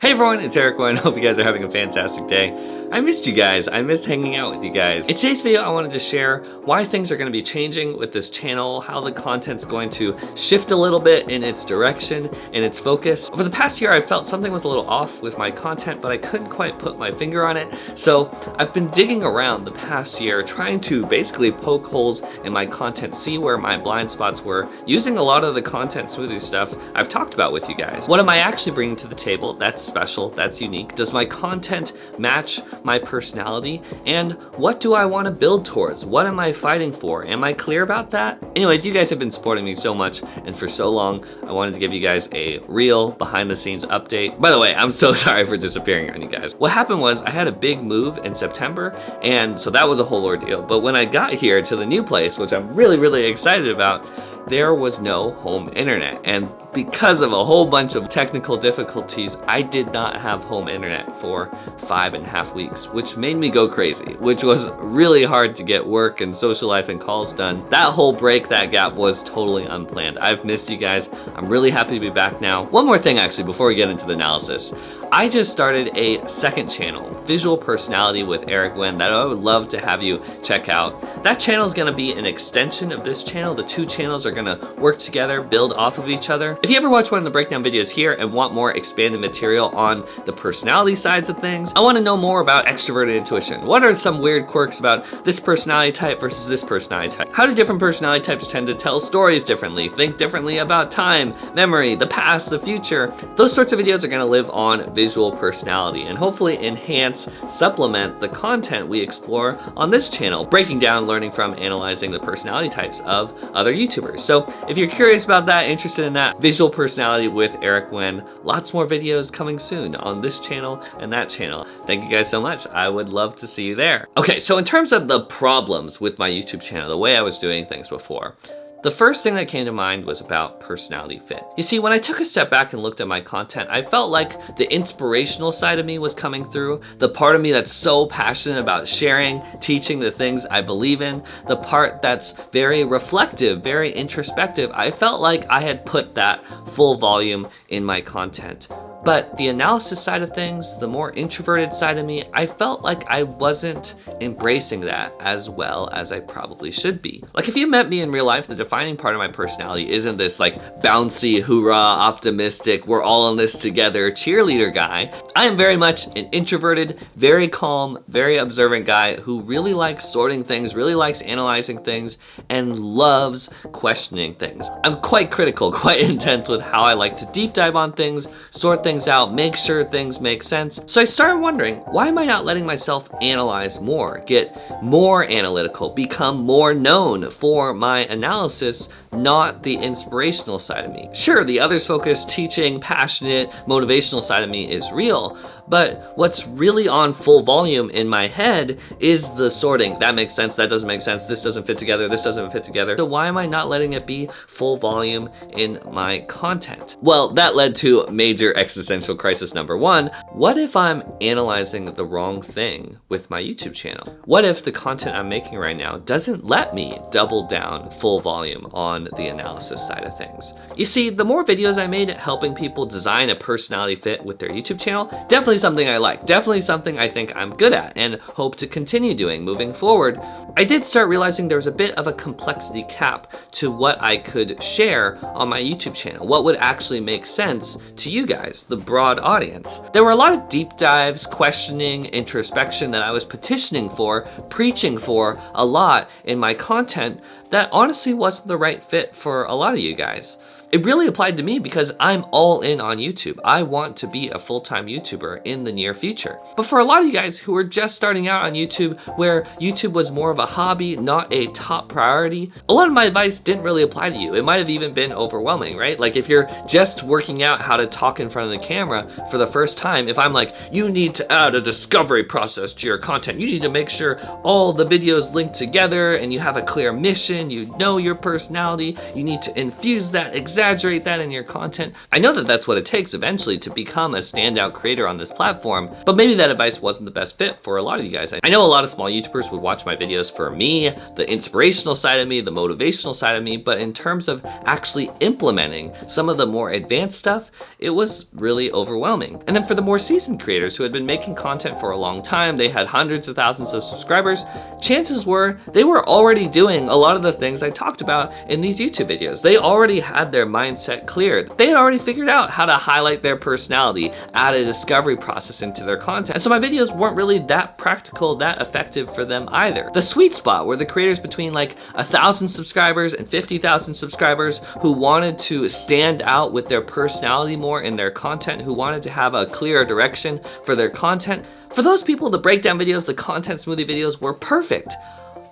Hey everyone, it's Eric Warren. Hope you guys are having a fantastic day. I missed you guys. I missed hanging out with you guys. In today's video, I wanted to share why things are going to be changing with this channel, how the content's going to shift a little bit in its direction and its focus. Over the past year, I felt something was a little off with my content, but I couldn't quite put my finger on it. So I've been digging around the past year, trying to basically poke holes in my content, see where my blind spots were, using a lot of the content smoothie stuff I've talked about with you guys. What am I actually bringing to the table that's special, that's unique? Does my content match my personality? And what do I want to build towards? What am I fighting for? Am I clear about that? Anyways, you guys have been supporting me so much and for so long, I wanted to give you guys a real behind the scenes update. By the way, I'm so sorry for disappearing on you guys. What happened was I had a big move in September, and so that was a whole ordeal. But when I got here to the new place, which I'm really excited about, there was no home internet. And because of a whole bunch of technical difficulties, I did not have home internet for 5.5 weeks, which made me go crazy, which was really hard to get work and social life and calls done. That whole break, that gap was totally unplanned. I've missed you guys. I'm really happy to be back now. One more thing actually, before we get into the analysis. I just started a second channel, Visual Personality with Eric Nguyen, that I would love to have you check out. That channel is gonna be an extension of this channel. The two channels are gonna work together, build off of each other. If you ever watch one of the breakdown videos here and want more expanded material on the personality sides of things, I wanna know more about extroverted intuition. What are some weird quirks about this personality type versus this personality type? How do different personality types tend to tell stories differently, think differently about time, memory, the past, the future? Those sorts of videos are gonna live on Visual Personality and hopefully enhance, supplement the content we explore on this channel, breaking down, learning from, analyzing the personality types of other YouTubers. So if you're curious about that, interested in that, Visual Personality with Eric Nguyen, lots more videos coming soon on this channel and that channel. Thank you guys so much. I would love to see you there. Okay, so in terms of the problems with my YouTube channel, the way I was doing things before, the first thing that came to mind was about personality fit. You see, when I took a step back and looked at my content, I felt like the inspirational side of me was coming through, the part of me that's so passionate about sharing, teaching the things I believe in, the part that's very reflective, very introspective. I felt like I had put that full volume in my content. But the analysis side of things, the more introverted side of me, I felt like I wasn't embracing that as well as I probably should be. Like if you met me in real life, the defining part of my personality isn't this like bouncy, hoorah, optimistic, we're all in this together cheerleader guy. I am very much an introverted, very calm, very observant guy who really likes sorting things, really likes analyzing things, and loves questioning things. I'm quite critical, quite intense with how I like to deep dive on things, sort things out, make sure things make sense. So I started wondering, why am I not letting myself analyze more, get more analytical, become more known for my analysis, not the inspirational side of me? Sure, the others focused, teaching, passionate, motivational side of me is real, but what's really on full volume in my head is the sorting. That makes sense, that doesn't make sense, this doesn't fit together, this doesn't fit together. So why am I not letting it be full volume in my content? Well, that led to major existential crisis number one. What if I'm analyzing the wrong thing with my YouTube channel? What if the content I'm making right now doesn't let me double down full volume on the analysis side of things? You see, the more videos I made helping people design a personality fit with their YouTube channel, definitely something I like, definitely something I think I'm good at and hope to continue doing moving forward. I did start realizing there was a bit of a complexity cap to what I could share on my YouTube channel, what would actually make sense to you guys, the broad audience. There were a lot of deep dives, questioning, introspection that I was petitioning for, preaching for a lot in my content that honestly wasn't the right fit for a lot of you guys. It really applied to me because I'm all in on YouTube. I want to be a full-time YouTuber in the near future. But for a lot of you guys who are just starting out on YouTube, where YouTube was more of a hobby, not a top priority, a lot of my advice didn't really apply to you. It might have even been overwhelming, right? Like if you're just working out how to talk in front of the camera for the first time, if I'm like, you need to add a discovery process to your content, you need to make sure all the videos link together and you have a clear mission, you know your personality, you need to infuse that exact exaggerate that in your content. I know that that's what it takes eventually to become a standout creator on this platform, but maybe that advice wasn't the best fit for a lot of you guys. I know a lot of small YouTubers would watch my videos for me, the inspirational side of me, the motivational side of me, but in terms of actually implementing some of the more advanced stuff, it was really overwhelming. And then for the more seasoned creators who had been making content for a long time, they had hundreds of thousands of subscribers, chances were they were already doing a lot of the things I talked about in these YouTube videos. They already had their mindset cleared. They had already figured out how to highlight their personality, add a discovery process into their content. And so my videos weren't really that practical, that effective for them either. The sweet spot were the creators between like 1,000 subscribers and 50,000 subscribers who wanted to stand out with their personality more in their content, who wanted to have a clearer direction for their content. For those people, the breakdown videos, the content smoothie videos were perfect,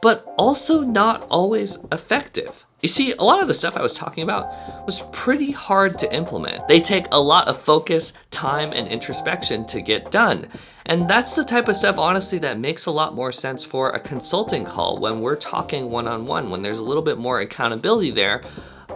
but also not always effective. You see, a lot of the stuff I was talking about was pretty hard to implement. They take a lot of focus, time, and introspection to get done. And that's the type of stuff, honestly, that makes a lot more sense for a consulting call when we're talking one-on-one, when there's a little bit more accountability there.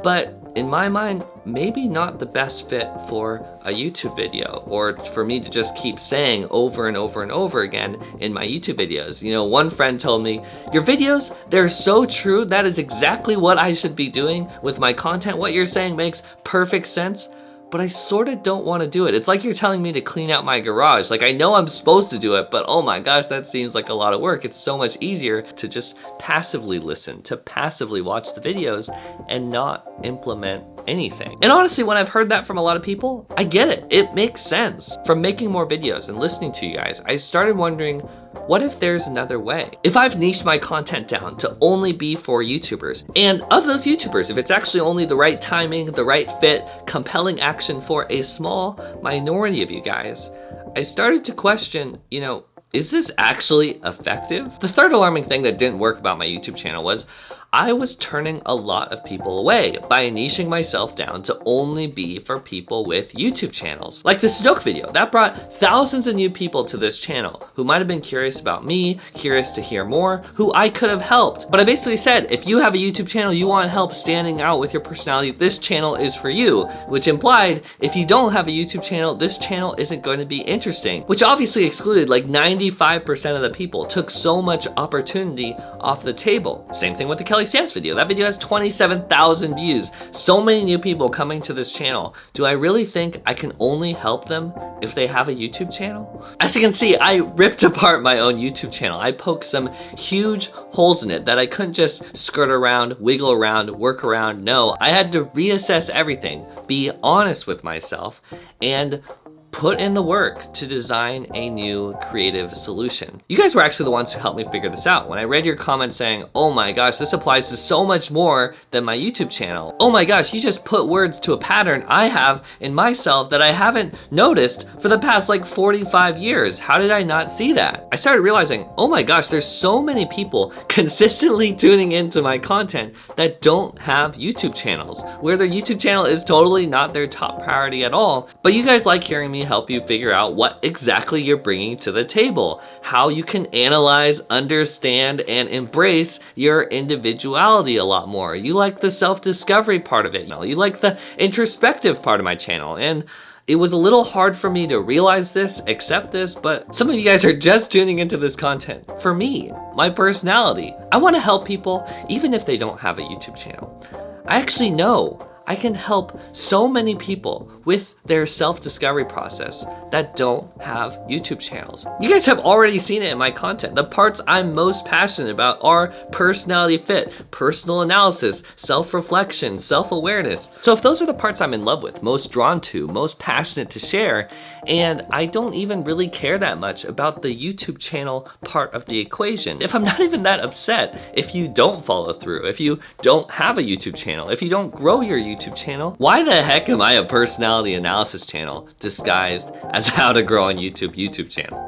But in my mind, maybe not the best fit for a YouTube video, or for me to just keep saying over and over and over again in my YouTube videos. You know, one friend told me, your videos, they're so true. That is exactly what I should be doing with my content. What you're saying makes perfect sense, but I sort of don't want to do it. It's like you're telling me to clean out my garage. Like, I know I'm supposed to do it, but oh my gosh, that seems like a lot of work. It's so much easier to just passively listen, to passively watch the videos and not implement anything. And honestly, when I've heard that from a lot of people, I get it. It makes sense. From making more videos and listening to you guys, I started wondering, what if there's another way? If I've niched my content down to only be for YouTubers, and of those YouTubers, if it's actually only the right timing, the right fit, compelling action for a small minority of you guys, I started to question, you know, is this actually effective? The third alarming thing that didn't work about my YouTube channel was I was turning a lot of people away by niching myself down to only be for people with YouTube channels. Like the Sudoku video, that brought thousands of new people to this channel who might have been curious about me, curious to hear more, who I could have helped. But I basically said, if you have a YouTube channel, you want help standing out with your personality, this channel is for you, which implied if you don't have a YouTube channel, this channel isn't going to be interesting, which obviously excluded like 95% of the people, took so much opportunity off the table. Same thing with the Kelly Stance video. That video has 27,000 views. So many new people coming to this channel. Do I really think I can only help them if they have a YouTube channel? As you can see, I ripped apart my own YouTube channel. I poked some huge holes in it that I couldn't just skirt around, wiggle around, work around. No, I had to reassess everything, be honest with myself, and put in the work to design a new creative solution. You guys were actually the ones who helped me figure this out. When I read your comments saying, oh my gosh, this applies to so much more than my YouTube channel. Oh my gosh, you just put words to a pattern I have in myself that I haven't noticed for the past like 45 years. How did I not see that? I started realizing, oh my gosh, there's so many people consistently tuning into my content that don't have YouTube channels, where their YouTube channel is totally not their top priority at all. But you guys like hearing me help you figure out what exactly you're bringing to the table, how you can analyze, understand, and embrace your individuality a lot more. You like the self-discovery part of it. You like the introspective part of my channel. And it was a little hard for me to realize this, accept this, but some of you guys are just tuning into this content for me, my personality. I want to help people even if they don't have a YouTube channel. I actually know I can help so many people with their self-discovery process that don't have YouTube channels. You guys have already seen it in my content. The parts I'm most passionate about are personality fit, personal analysis, self-reflection, self-awareness. So if those are the parts I'm in love with, most drawn to, most passionate to share, and I don't even really care that much about the YouTube channel part of the equation, if I'm not even that upset if you don't follow through, if you don't have a YouTube channel, if you don't grow your YouTube channel, why the heck am I a personality analysis channel disguised as how to grow on YouTube channel?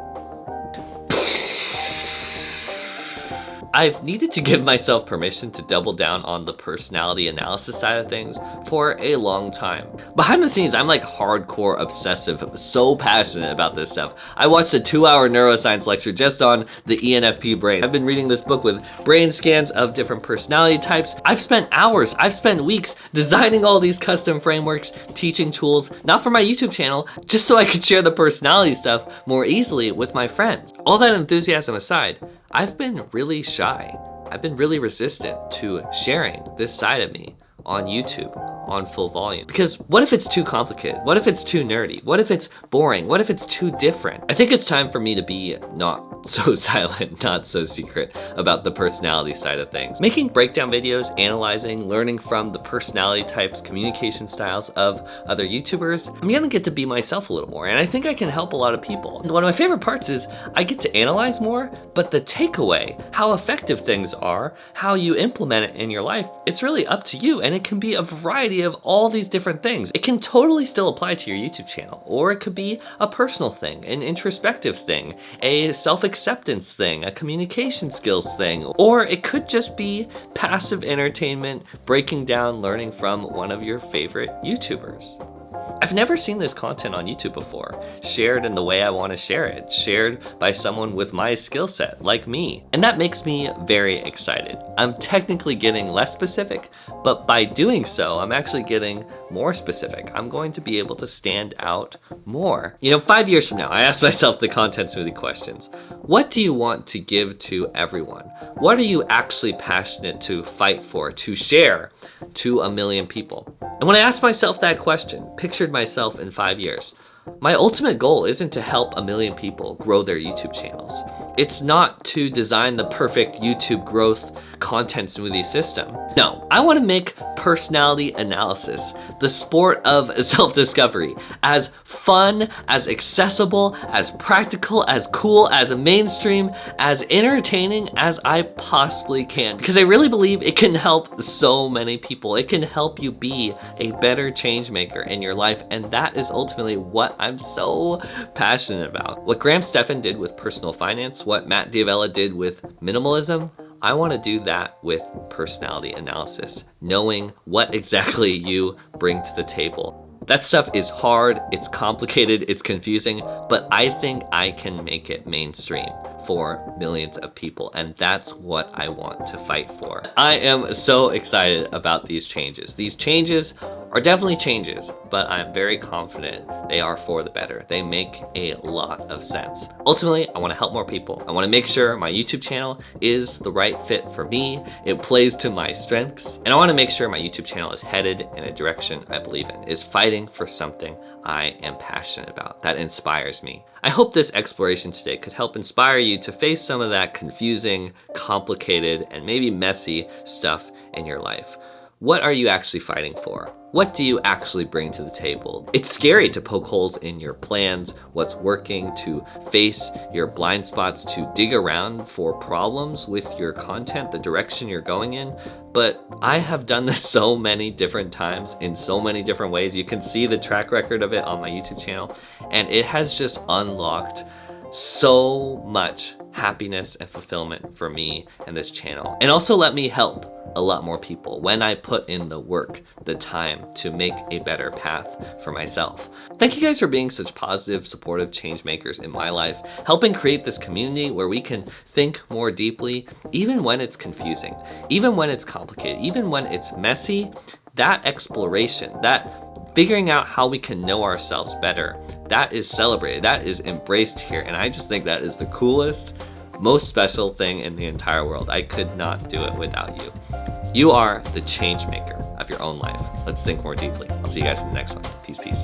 I've needed to give myself permission to double down on the personality analysis side of things for a long time. Behind the scenes, I'm like hardcore obsessive, so passionate about this stuff. I watched a 2-hour neuroscience lecture just on the ENFP brain. I've been reading this book with brain scans of different personality types. I've spent hours, I've spent weeks designing all these custom frameworks, teaching tools, not for my YouTube channel, just so I could share the personality stuff more easily with my friends. All that enthusiasm aside, I've been really shy. I've been really resistant to sharing this side of me on YouTube on full volume. Because what if it's too complicated? What if it's too nerdy? What if it's boring? What if it's too different? I think it's time for me to be not so silent, not so secret about the personality side of things. Making breakdown videos, analyzing, learning from the personality types, communication styles of other YouTubers, I'm gonna get to be myself a little more, and I think I can help a lot of people. And one of my favorite parts is I get to analyze more, but the takeaway, how effective things are, how you implement it in your life, it's really up to you, and it can be a variety of all these different things. It can totally still apply to your YouTube channel, or it could be a personal thing, an introspective thing, a self-acceptance thing, a communication skills thing, or it could just be passive entertainment, breaking down, learning from one of your favorite YouTubers. I've never seen this content on YouTube before, shared in the way I want to share it, shared by someone with my skill set, like me. And that makes me very excited. I'm technically getting less specific, but by doing so, I'm actually getting more specific. I'm going to be able to stand out more. 5 years from now, I asked myself the Content Smoothie questions. What do you want to give to everyone? What are you actually passionate to fight for, to share to a million people? And when I asked myself that question, pictured myself in 5 years, my ultimate goal isn't to help a million people grow their YouTube channels. It's not to design the perfect YouTube growth content smoothie system. No, I want to make personality analysis, the sport of self-discovery, as fun, as accessible, as practical, as cool, as mainstream, as entertaining as I possibly can. Because I really believe it can help so many people. It can help you be a better change maker in your life, and that is ultimately what I'm so passionate about. What Graham Stephan did with personal finance, what Matt D'Avella did with minimalism, I want to do that with personality analysis, knowing what exactly you bring to the table. That stuff is hard, it's complicated, it's confusing, but I think I can make it mainstream for millions of people, and that's what I want to fight for. I am so excited about these changes. These changes are definitely changes, but I'm very confident they are for the better. They make a lot of sense. Ultimately, I want to help more people. I want to make sure my YouTube channel is the right fit for me, it plays to my strengths, and I want to make sure my YouTube channel is headed in a direction I believe in, is fighting for something I am passionate about, that inspires me. I hope this exploration today could help inspire you to face some of that confusing, complicated, and maybe messy stuff in your life. What are you actually fighting for? What do you actually bring to the table? It's scary to poke holes in your plans, what's working, to face your blind spots, to dig around for problems with your content, the direction you're going in. But I have done this so many different times in so many different ways. You can see the track record of it on my YouTube channel, and it has just unlocked so much happiness and fulfillment for me and this channel. And also let me help a lot more people when I put in the work, the time to make a better path for myself. Thank you guys for being such positive, supportive change makers in my life, helping create this community where we can think more deeply, even when it's confusing, even when it's complicated, even when it's messy. That exploration, that figuring out how we can know ourselves better, that is celebrated, that is embraced here. And I just think that is the coolest, most special thing in the entire world. I could not do it without you. You are the change maker of your own life. Let's think more deeply. I'll see you guys in the next one. Peace, peace.